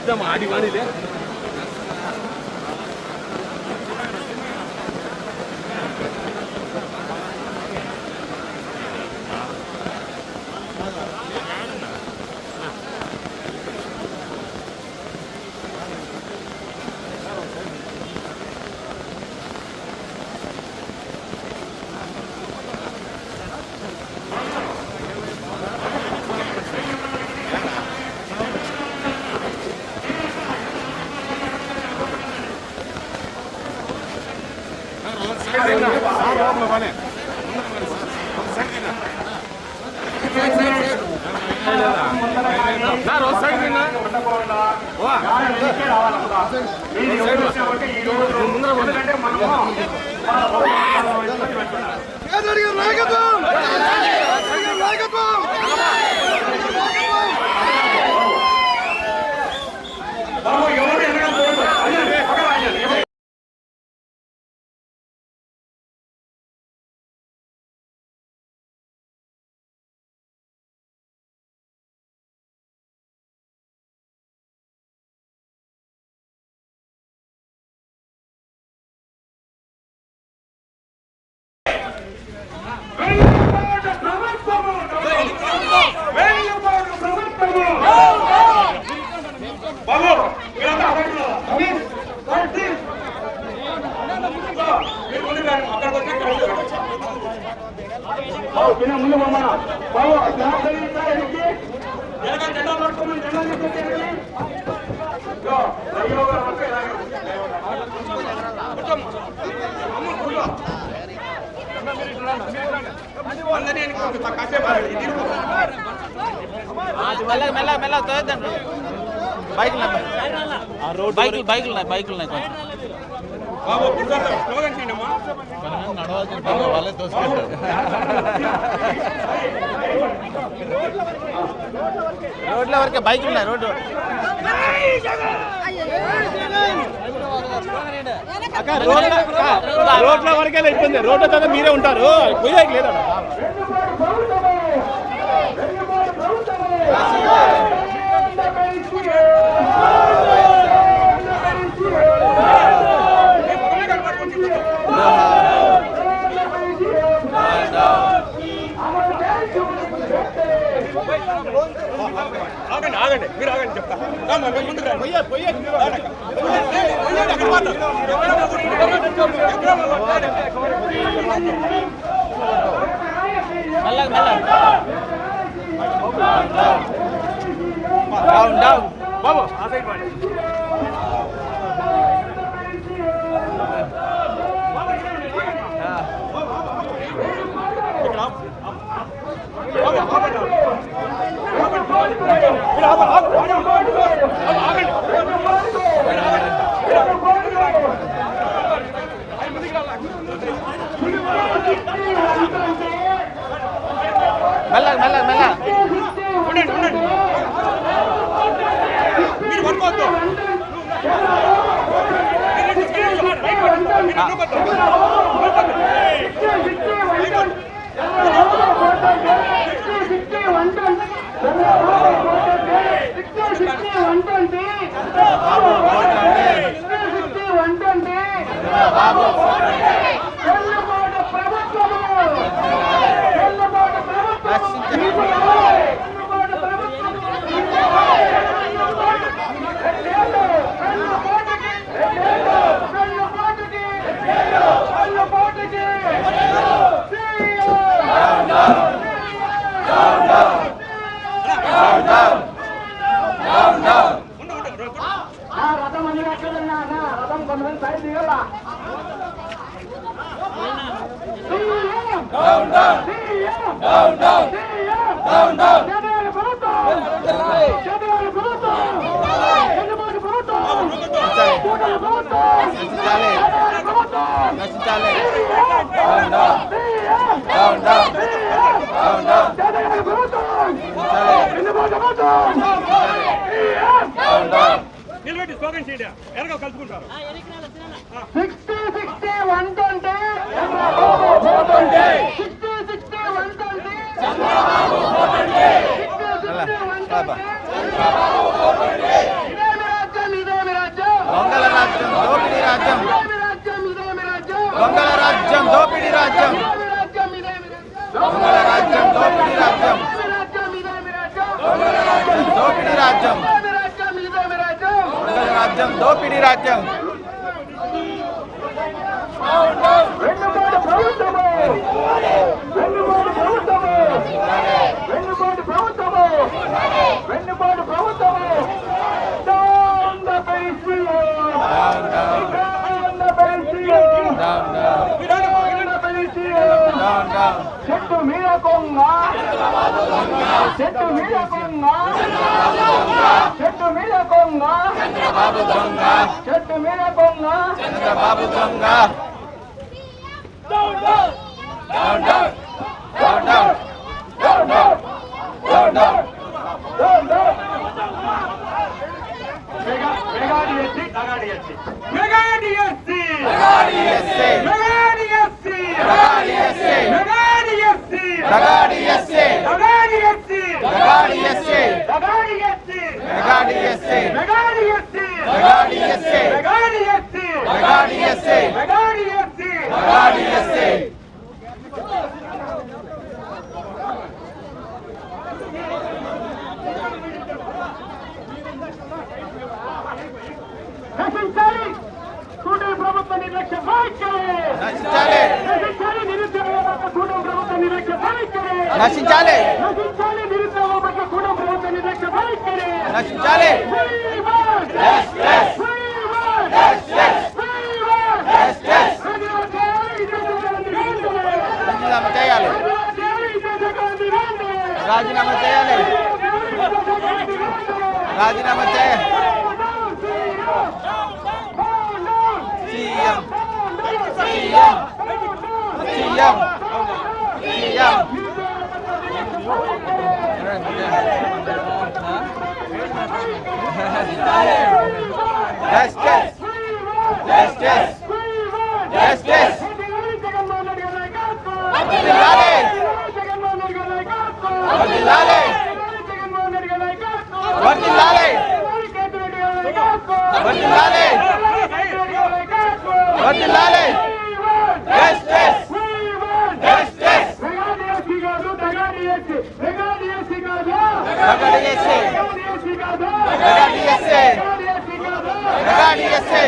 ఆడి వాడిదే ముందు బాబు జెండా పట్టుకోమని జెండా మెల్ల తోద్దండి బైకులు కొంచెం నడవాల్సిన వాళ్ళే తోసుకుంటారు రోడ్ల వరకే బైకులు ఉన్నాయి రోడ్డు రోడ్ల వరకే ఇబ్బంది రోడ్ల తర్వాత మీరే ఉంటారు పోయాక లేదా ఆగండి మీరు ఆగండి చెప్తా బాబు ఆ సైడ్ మెల్ల మీరు పడుకోవద్దు నిలబెట్టి స్లోగన్ చేయండి ఎరగా కలుపుకుంటారు 60 60 120 60 60 120 చంద్రబాబు 420 60 60 120 చంద్రబాబు 420 రాజ్యం దోపిడీ రాజ్యం. వెన్నుపాటు ప్రభుత్వము వెన్నుపాటు ప్రభుత్వము వెన్నుపాటు ప్రభుత్వము వెన్నుపాటు ప్రభుత్వము down the pencil down the pencil down down down down. చెట్టు మీద కొంగ చెట్టు మీద కొంగ చెట్టు మీద కొంగ చంద్రబాబు దొంగ చెట్టు మీద కొంగ చంద్రబాబు దొంగ. Down down down down down down down. నశించాలి కూటమి ప్రభుత్వ నిర్లక్ష్య వైఖరి నశించాలి నశించాలి నిరుద్యోగ పట్ల కూటమి ప్రభుత్వ నిర్లక్ష్య వైఖరి నశించాలి నశించాలి నిరుద్యోగ పట్ల కూటమి ప్రభుత్వ నిర్లక్ష్య వైఖరి నశించాలి. రాజీనామా చేయాలి రాజీనామా చేయాలి రాజీనామా చేయాలి. CM CM CM CM. Justice justice justice. వర్ధిల్లాలి వర్ధిల్లాలి వర్ధిల్లాలి వర్ధిల్లాలి వర్ధిల్లాలి. Justice justice. నగడియేసి నగడియేసి నగడియేసి.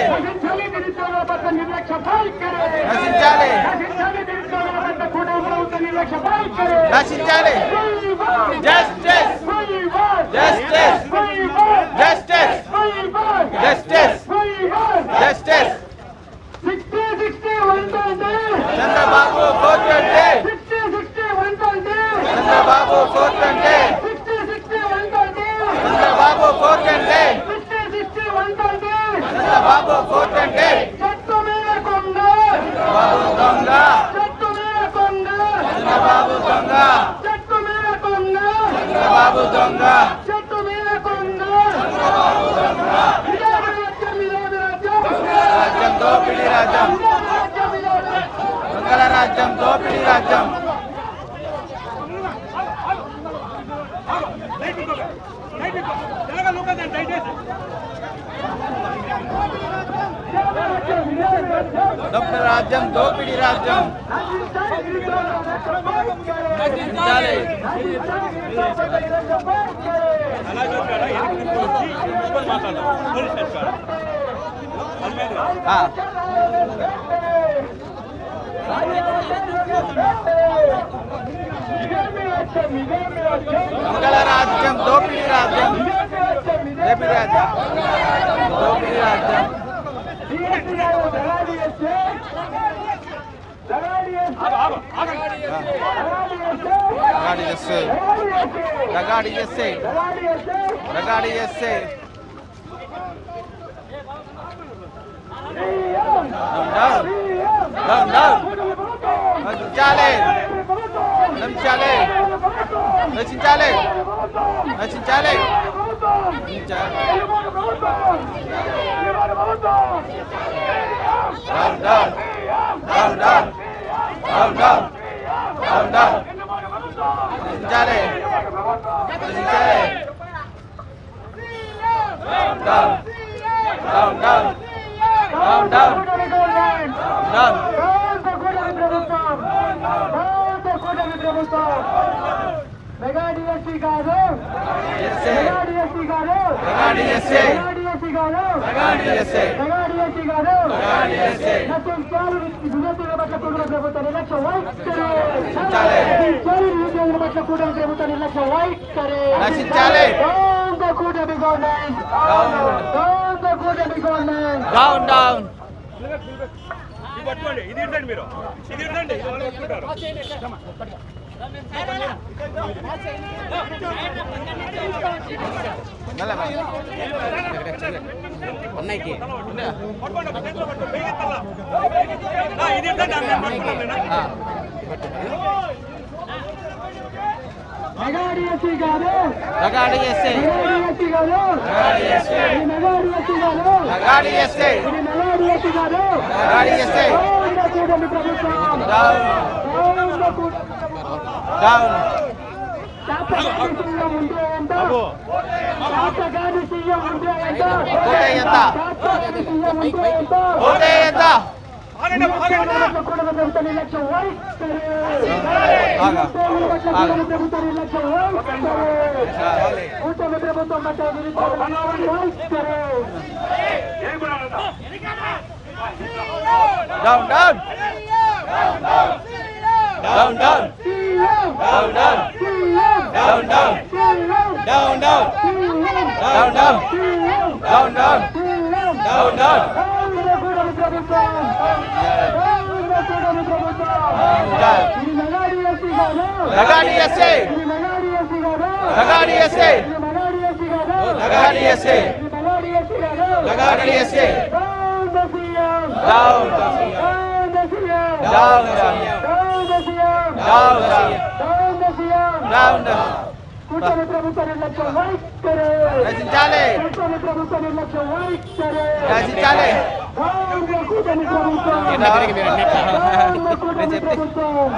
నశించాలి నశించాలి. Justice justice justice justice justice. Chandrababu 420 Chandrababu 420 Chandrababu 420 Chandrababu 420. Chandrababu దొంగ చంద్రబాబు దొంగ చంద్రబాబు దొంగ రాజ్యం దోపిడీ రాజ్యం దొంగల రాజ్యం దోపిడీ రాజ్యం. దొంగల రాజ్యం దోపిడీ రాజ్యం. నశించాలి దొంగల రాజ్యం దోపిడీ రాజ్యం దోపిడీ రాజ్యం దోపిడీ రాజ్యం. రగాడి చేస్తే రగాడి చేస్తే. నశించాలి నశించాలి నశించాలి నశించాలి. Down down down down down down down down. నశించాలి నశించాలి. Down down down down down down. Mega DSC కాదు ఎస్ఏ మెగా డిఎస్సీ కాదు మెగా డిఎస్సీ మెగా నశించాలి నిరుద్యోగుల పట్ల కూడిన ప్రభుత్వ నిర్లక్ష్య వైఖరి. నిరుద్యోగుల పట్ల కూడిన ప్రభుత్వ నిర్లక్ష్య వైఖరి. కూటమి గవర్నమెంట్. Down down. ఇది ఇద్దండి మీరు, ఇది ఇద్దండి. అన్నయ్యకి మెగాడిఎస్సీ గారు మెగాడిఎస్సీ మెగాడిఎస్సీ గారు మెగాడిఎస్సీ గారు మెగాడిఎస్సీ మెగాడిఎస్సీ గారు మెగాడిఎస్సీ కూటమి ప్రభుత్వం. Down down. చాతగాని సీఎం ఉంటే ఎంత? చాతగాని సీఎం ఉంటే ఎంత? ఓటే ఎంత? చాతగాని సీఎం ఉంటే ఎంత? ఓటే ఎంత? కూటమి ప్రభుత్వ నిర్లక్ష్యం వైఖరి. ఆగా ప్రభుత్వ నిర్లక్ష్యం వైఖరి. కూటమి ప్రభుత్వం పట్ల నిరుద్యోగుల వైఖరి. Down down down down CM down down CM down down CM down down CM down down CM down down CM down down. కూటమి ప్రభుత్వం. కూటమి ప్రభుత్వం. ఇది మెగాడిఎస్సీ గారు మెగాడిఎస్సీ ఇది మెగాడిఎస్సీ గారు మెగాడిఎస్సీ ఇది మెగాడిఎస్సీ గారు మెగాడిఎస్సీ ఇది మెగాడిఎస్సీ గారు mega DSC. Down the CM down down the CM down down the CM down down the CM down. కూటమి ప్రభుత్వ నిర్లక్ష్యం వైఖరి. రచించాలి కూటమి ప్రభుత్వ నిర్లక్ష్యం వైఖరి. రచించాలి. డౌన్ ద కూటమి ప్రభుత్వం. నా దగ్గరికి మీరు అన్నట్టు. డౌన్ ద కూటమి ప్రభుత్వం.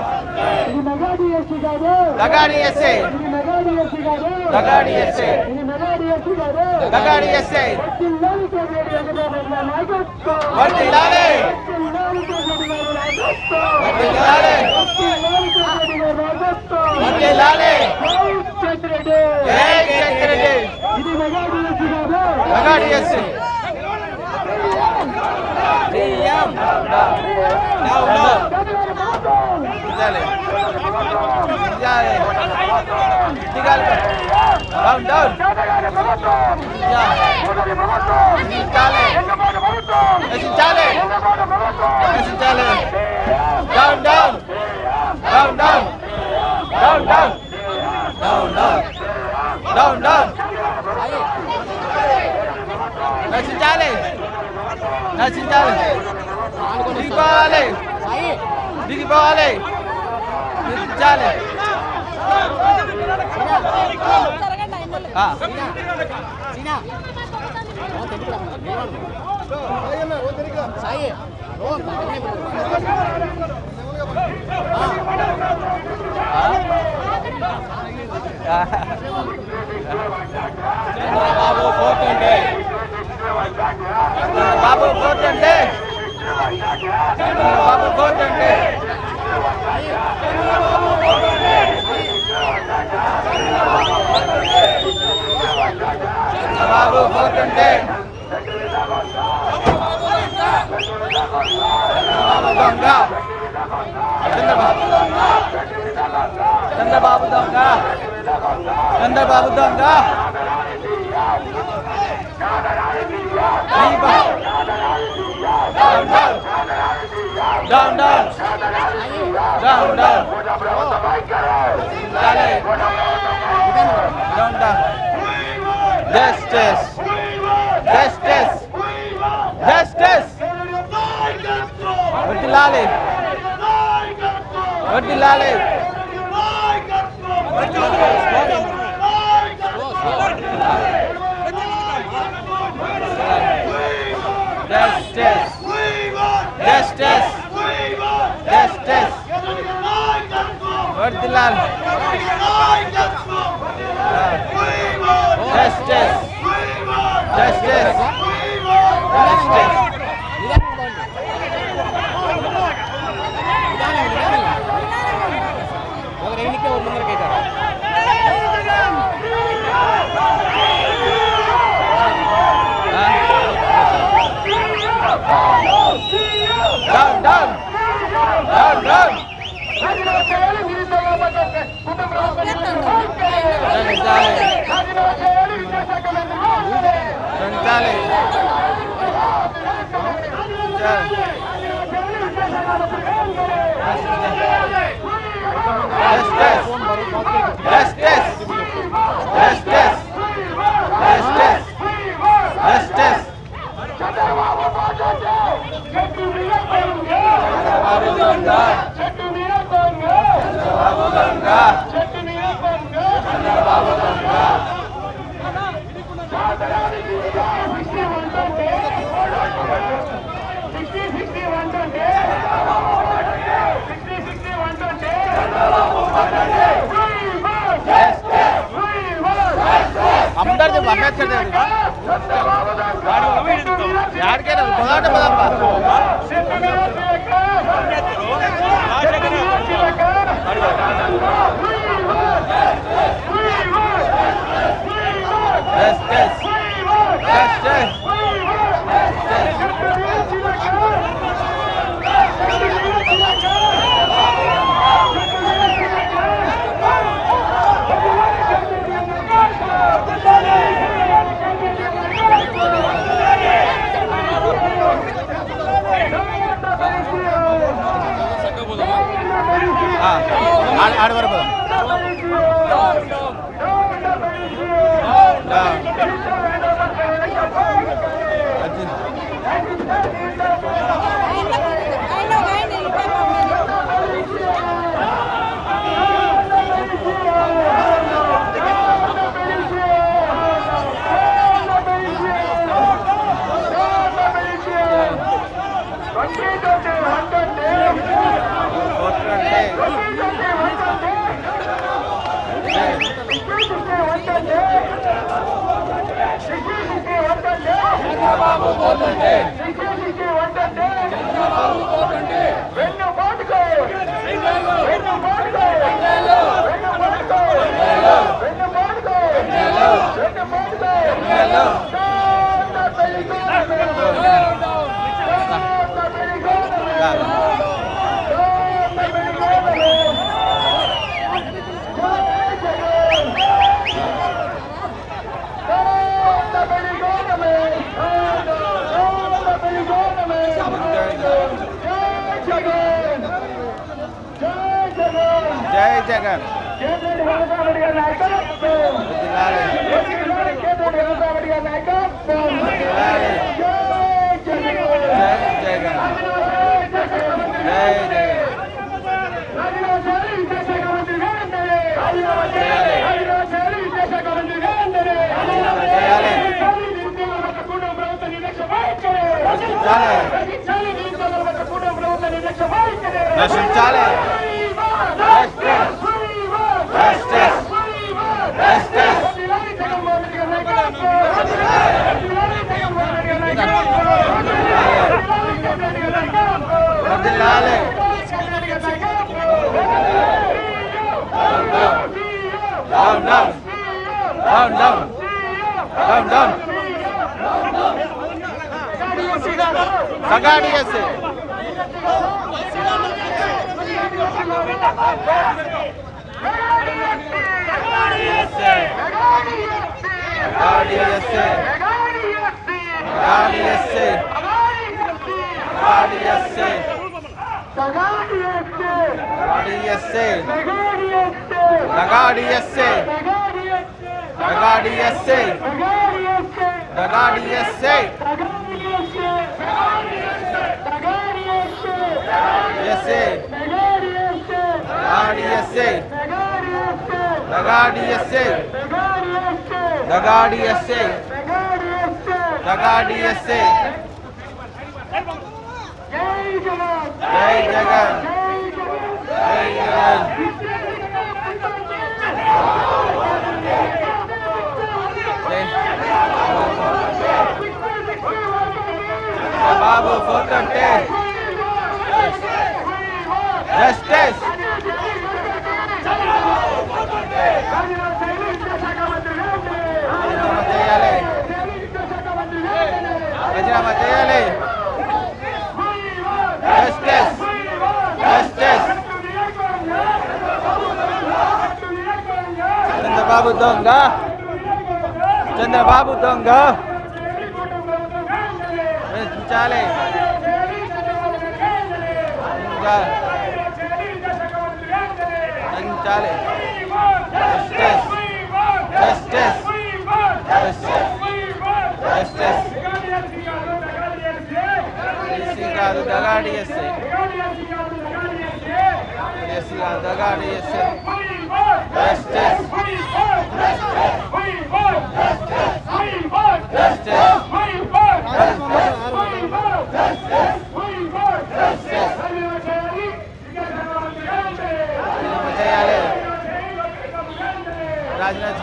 ఇది మెగాడిఎస్సీ గారు మెగాడిఎస్సీ ఇది మెగాడిఎస్సీ గారు మెగాడిఎస్సీ ఇది మెగాడిఎస్సీ గారు మెగాడిఎస్సీ. జిల్లాలు కేంద్రీయ అధికారుల నాయకత్వం. వర్ధిల్లాలి జిల్లాలు కేంద్రీయ నాయకత్వం. వర్ధిల్లాలి జిల్లాలు కేంద్రీయ నాయకత్వం. వర్ధిల్లాలి. జై జై చక్రరెడ్డి. ఇది మెగాడిఎస్సీ గారు మెగాడిఎస్సీ. CM down down. దిగాలి దిగాలి దిగాలి. Down down. రచించాలి రచించాలి రచించాలి. Down down down down down down down down down down. రచించాలి రచించాలి. దిగిపోవాలి దిగిపోవాలి రచించాలి. బాబు పోతుంటే బాబు పోతుంటే బాబు పోతుంటే బాబు పోతుంటే దొంగ చంద్రబాబు దొంగ చంద్రబాబు దొంగ. Down, down. Down, down. Down, down. Down, down. Justice. Justice. Justice. వర్ధిల్లాలి వర్ధిల్లాలి. Justice. Justice. Justice. వర్ధిల్లాలి. Justice. Justice. Justice. ఒక రేణికే ఒక ముందరకైతే అందరిది అంబేద్కర్ యాడికైనా పదాట పదప్ప ఆడి వరకు జై జగన్ నశించాలి బాబు ఫోటో జస్టిస్ రాజీనామా చేయాలి జస్టిస్ జస్టిస్ చంద్రబాబు దొంగ చంద్రబాబు దొంగ నశించాలి నశించాలి జస్టిస్ జస్టిస్ జస్టిస్ ఎస్సీ కాదు దగాడి ఎస్సీ ఎస్సీ కాదు దగాడి ఎస్సీ జస్టిస్ చేయాలి రాజనాథ్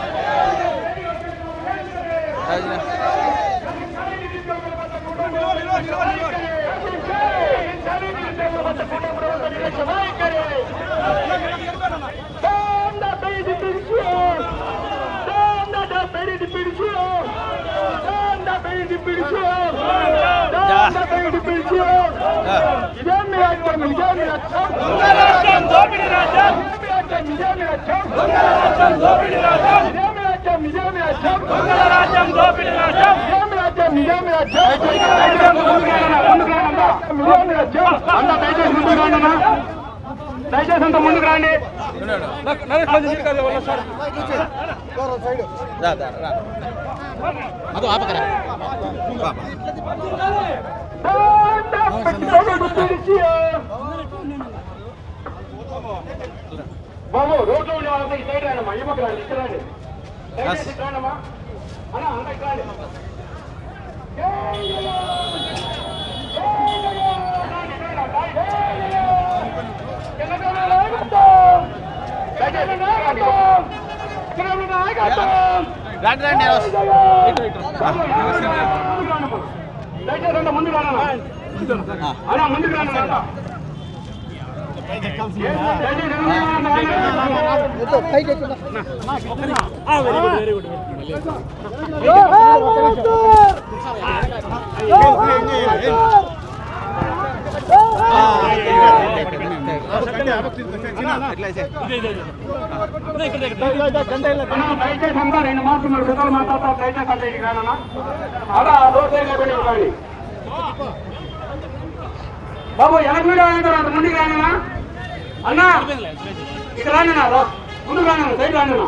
దయచేసి అంత ముందుకు రండి. ಅದು ಆಪಕರ బాబు రోడ్లో ఉండే వాళ్ళంతా ఈ సైడ్ రానమ్మా, ఈ పక్క రండి, ఇక్కడ రండి. దయచేసి ఇటు రానమ్మా. అన్న అంత ఇటు రండి. రండి రండి దయచేసి అంత ముందుకు రానమ్మా. అన్న ముందుకు రానమ్మా. దయచేసి అంతా 2 మాసాలు 3 పెద్దలు మాట్లాడతారు. దయచేసి అంటే ఇటు రానన్నా. అలా రోడ్ సైడ్ కానీ బాబు వెనక మీద అంత ముందుకు రానన్నా. అన్నా ఇక్కడ రానన్నా, ముందుకు రానన్నా, సైడ్ రానన్నా.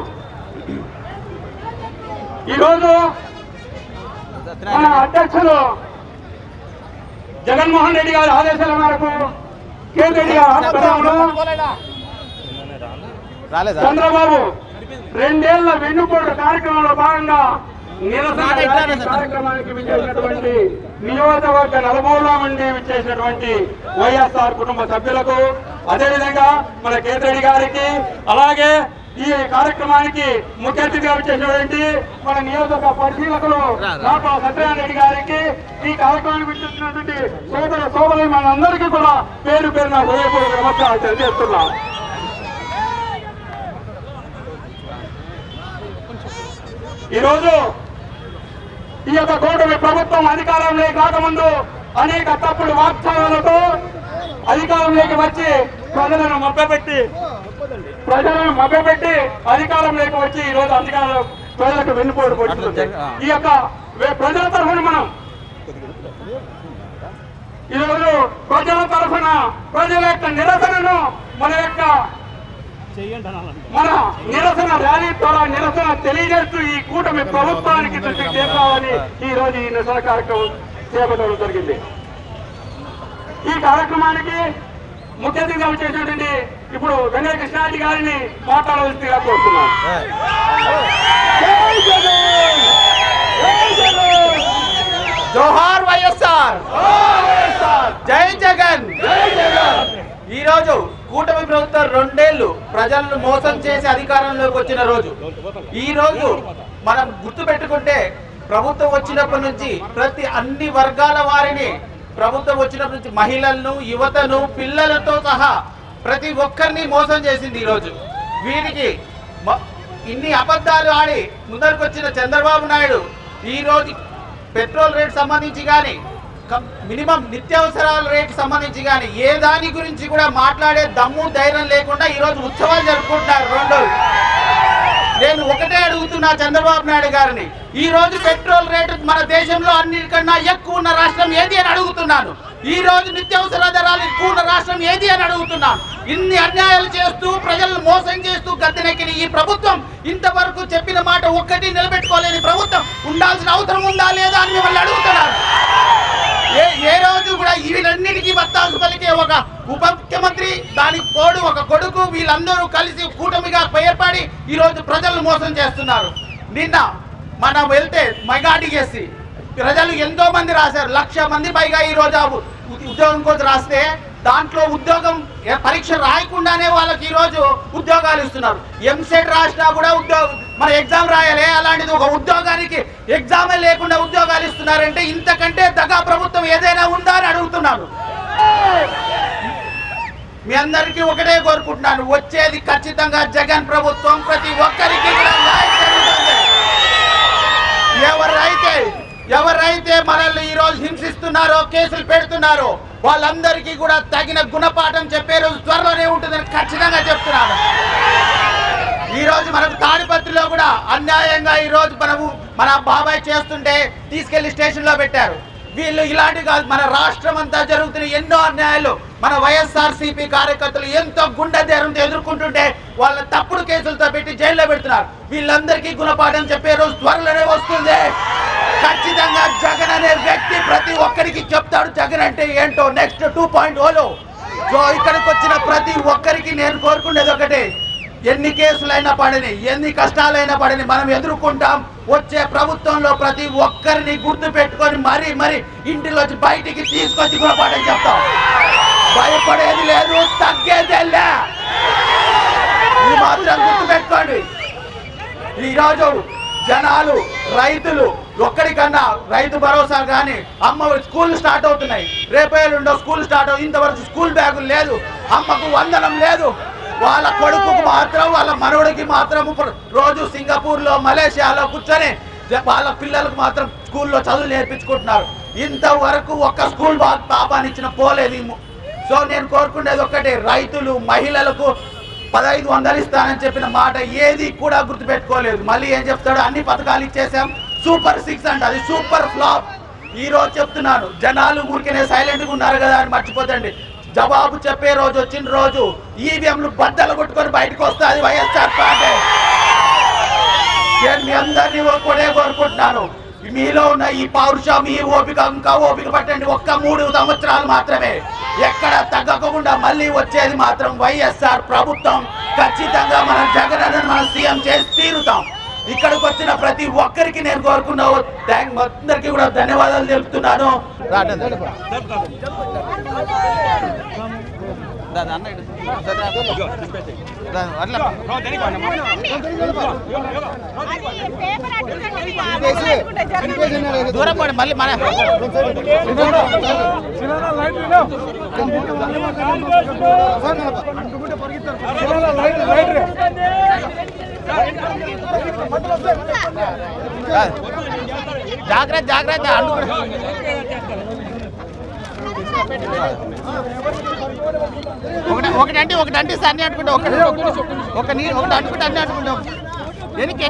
ఈరోజు మన అధ్యక్షులు జగన్మోహన్ రెడ్డి గారి ఆదేశాల మేరకు కేంద్ర రెడ్డి గారి ఆధ్వర్యంలో చంద్రబాబు 2 ఏళ్ల వెన్నుపోటు కార్యక్రమంలో భాగంగా నిరసన కార్యక్రమానికి విచ్చేసినటువంటి నియోజకవర్గ నలుమూలల నుండి విచ్చేసినటువంటి వైఎస్ఆర్ కుటుంబ సభ్యులకు, అదేవిధంగా మన కేంద్ర రెడ్డి గారికి, అలాగే ఈ కార్యక్రమానికి ముఖ్య అతిథిగా విచ్చేసినటువంటి మన నియోజక పరిశీలకులు నాపా సత్యనారాయణ రెడ్డి గారికి, ఈ కార్యక్రమానికి విచ్చేసినటువంటి సోదరులు మనందరికీ కూడా పేరు పేరున హృదయపూర్వక నమస్కారాలు తెలియజేస్తున్నాం. ఈరోజు ఈ యొక్క కూటమి ప్రభుత్వం అధికారంలోకి రాకముందు అనేక తప్పుడు వాగ్దానాలతో అధికారంలోకి వచ్చి ప్రజలను మభ్యపెట్టి అధికారంలోకి వచ్చి ఈ రోజు అధికారం ప్రజలకు వెన్నుపోటు పడుతుంది. ఈ యొక్క ప్రజల తరఫున మనం ఈరోజు ప్రజల తరఫున ప్రజల యొక్క నిరసనను మన నిరసన ర్యాలీ ద్వారా నిరసన తెలియజేస్తూ ఈ కూటమి ప్రభుత్వానికి దృష్టికి చేరాలని ఈ రోజు ఈ నిరసన కార్యక్రమం చేపట్టడం జరిగింది. ఈ కార్యక్రమానికి ముఖ్య అతిథిగా చేసినటువంటి ఇప్పుడు వెంకట కృష్ణారెడ్డి గారిని మాట్లాడవలసిందిగా కోరుతున్నాను. జోహార్ వైఎస్ఆర్, జై జగన్. ఈ రోజు కూటమి ప్రభుత్వం 2 ఏళ్లు ప్రజలను మోసం చేసి అధికారంలోకి వచ్చిన రోజు. ఈ రోజు మనం గుర్తు పెట్టుకుంటే ప్రభుత్వం వచ్చినప్పటి నుంచి అన్ని వర్గాల వారిని, ప్రభుత్వం వచ్చినప్పటి నుంచి మహిళలను, యువతను, పిల్లలతో సహా ప్రతి ఒక్కరిని మోసం చేసింది. ఈరోజు వీరికి ఇన్ని అబద్ధాలు ఆడి ముందరికి వచ్చిన చంద్రబాబు నాయుడు ఈరోజు పెట్రోల్ రేట్ సంబంధించి కానీ, మినిమం నిత్యావసరాల రేటు సంబంధించి కానీ ఏ దాని గురించి కూడా మాట్లాడే దమ్ము ధైర్యం లేకుండా ఈరోజు ఉత్సవాలు జరుపుకుంటున్నారు 2 రోజులు. నేను ఒకటే అడుగుతున్నా చంద్రబాబు నాయుడు గారిని, ఈ రోజు పెట్రోల్ రేటు మన దేశంలో అన్నిటికన్నా ఎక్కువ ఉన్న రాష్ట్రం ఏది అని అడుగుతున్నాను. ఈ రోజు నిత్యావసర ధరలు ఎక్కువ ఉన్న రాష్ట్రం ఏది అని అడుగుతున్నాను. ఇన్ని అన్యాయాలు చేస్తూ ప్రజలను మోసం చేస్తూ గద్దెనెక్కిన ఈ ప్రభుత్వం ఇంతవరకు చెప్పిన మాట ఒక్కటి నిలబెట్టుకోలేని ప్రభుత్వం ఉండాల్సిన అవసరం ఉందా లేదా అని మిమ్మల్ని అడుగుతున్నాను. ఏ రోజు కూడా వీళ్ళన్నిటికీ వత్తాసు పలికే ఒక ఉప ముఖ్యమంత్రి, దానికి తోడు ఒక కొడుకు, వీళ్ళందరూ కలిసి కూటమిగా ఏర్పడి ఈ రోజు ప్రజలను మోసం చేస్తున్నారు. నిన్న మనం వెళ్తే మెగాడిగేసి ప్రజలు ఎంతో మంది రాశారు, 1,00,000 మంది పైగా ఈ రోజు ఉద్యోగం కోసం రాస్తే దాంట్లో ఉద్యోగం పరీక్ష రాయకుండానే వాళ్ళకి ఈ రోజు ఉద్యోగాలు ఇస్తున్నారు. ఎంసెట్ రాసినా కూడా మన ఎగ్జామ్ రాయాలి, అలాంటిది ఒక ఉద్యోగానికి ఎగ్జామే లేకుండా ఉద్యోగాలు ఇస్తున్నారంటే ఇంతకంటే దగా ప్రభుత్వం ఏదైనా ఉందా అని అడుగుతున్నాను. మీ అందరికీ ఒకటే కోరుకుంటున్నాను, వచ్చేది ఖచ్చితంగా జగన్ ప్రభుత్వం. ప్రతి ఒక్కరికి కూడా న్యాయం జరుగుతుంది. ఎవరైతే మనల్ని ఈ రోజు హింసిస్తున్నారో, కేసులు పెడుతున్నారో వాళ్ళందరికీ కూడా తగిన గుణపాఠం చెప్పే రోజు త్వరలోనే ఉంటుందని ఖచ్చితంగా చెప్తున్నాను. ఈ రోజు మనకు తాడిపత్రిలో కూడా అన్యాయంగా ఈ రోజు మన బాబాయ్ చేస్తుంటే తీసుకెళ్లి స్టేషన్ లో పెట్టారు. వీళ్ళు ఇలాంటి కాదు, మన రాష్ట్రం అంతా జరుగుతున్న ఎన్నో అన్యాయాలు మన వైఎస్ఆర్సీపీ కార్యకర్తలు ఎంతో గుండె ధైర్యంతో ఎదుర్కొంటుంటే వాళ్ళ తప్పుడు కేసులతో పెట్టి జైల్లో పెడుతున్నారు. వీళ్ళందరికీ గుణపాఠం చెప్పే రోజు త్వరలోనే వస్తుంది. ఖచ్చితంగా జగన్ అనే వ్యక్తి ప్రతి ఒక్కరికి చెప్తాడు జగన్ అంటే ఏంటో. నెక్స్ట్ 2.0లో సో ఇక్కడికి వచ్చిన ప్రతి ఒక్కరికి నేను కోరుకునేది ఒకటే, ఎన్ని కేసులైనా పడని, ఎన్ని కష్టాలైనా పడని మనం ఎదుర్కొంటాం. వచ్చే ప్రభుత్వంలో ప్రతి ఒక్కరిని గుర్తు పెట్టుకొని మరి ఇంటిలోంచి బయటికి తీసుకొచ్చి గుణపాఠం చెప్తాం. భయపడేది లేదు, తగ్గేదే లే. ఇది మాత్రం గుర్తు పెట్టుకోండి. ఈరోజు జనాలు, రైతులు ఒక్కడికన్నా రైతు భరోసా కానీ, అమ్మ స్కూల్ స్టార్ట్ అవుతున్నాయి, రేపేళ్ళుండో స్కూల్ స్టార్ట్ అవుతుంది. ఇంతవరకు స్కూల్ బ్యాగులు లేదు, అమ్మకు వందనం లేదు. వాళ్ళ కొడుకుకు మాత్రం, వాళ్ళ మనవడికి మాత్రం రోజు సింగపూర్లో, మలేషియాలో కూర్చొని వాళ్ళ పిల్లలకు మాత్రం స్కూల్లో చదువు నేర్పించుకుంటున్నారు. ఇంతవరకు ఒక్క స్కూల్ పాపానిచ్చిన పోలేదు. సో నేను కోరుకునేది ఒక్కటే, రైతులు, మహిళలకు 1500 ఇస్తానని చెప్పిన మాట ఏది కూడా గుర్తుపెట్టుకోలేదు. మళ్ళీ ఏం చెప్తాడు, అన్ని పథకాలు ఇచ్చేసాం, సూపర్ 6 అంటే అది సూపర్ ఫ్లాప్. ఈ రోజు చెప్తున్నాను, జనాలు ఊరికేనే సైలెంట్గా ఉన్నారు కదా అని మర్చిపోతండి. జవాబు చెప్పే రోజు వచ్చిన రోజు ఈవీఎంలు బద్దలు కొట్టుకొని బయటకు వస్తుంది వైఎస్ఆర్ పార్టీ. నేను మీ అందరినీ కూడా కోరుకుంటున్నాను, మీలో ఉన్న ఈ పౌరుషం, ఈ ఓపిక ఇంకా ఓపిక పట్టండి. ఒక్క 3 సంవత్సరాలు మాత్రమే, ఎక్కడ తగ్గకుండా మళ్ళీ వచ్చేది మాత్రం వైఎస్ఆర్ ప్రభుత్వం. ఖచ్చితంగా మనం జగన్ అన్న మనం సీఎం చేసి తీరుతాం. ఇక్కడికి వచ్చిన ప్రతి ఒక్కరికి నేను కోరుకున్నాను, అందరికీ కూడా ధన్యవాదాలు తెలుపుతున్నాను. దూరం పడి మళ్ళీ మన జాగ్రత్త జాగ్రత్త ఒకటి అంటే అన్ని అంటుకుంటా, ఒకటి అంటుకుంటే అన్ని అంటుకుంటాం. ఎనికి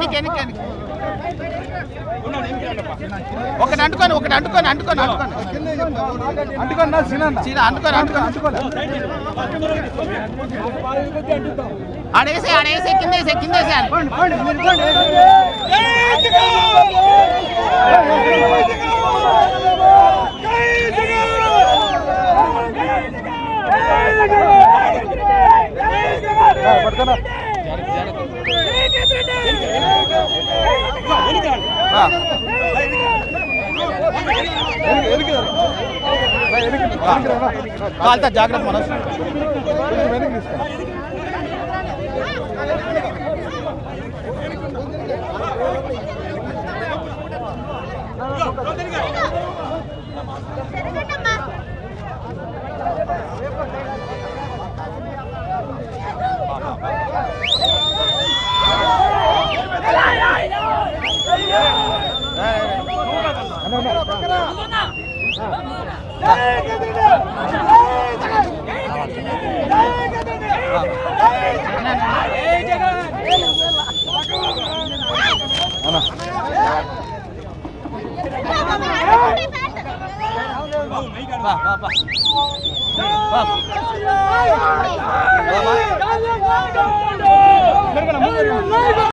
ఒకటి అంటుకొని ఆడేసి కిందేసి కాల్తా జాగ్రత్త మనసు. బా బా బా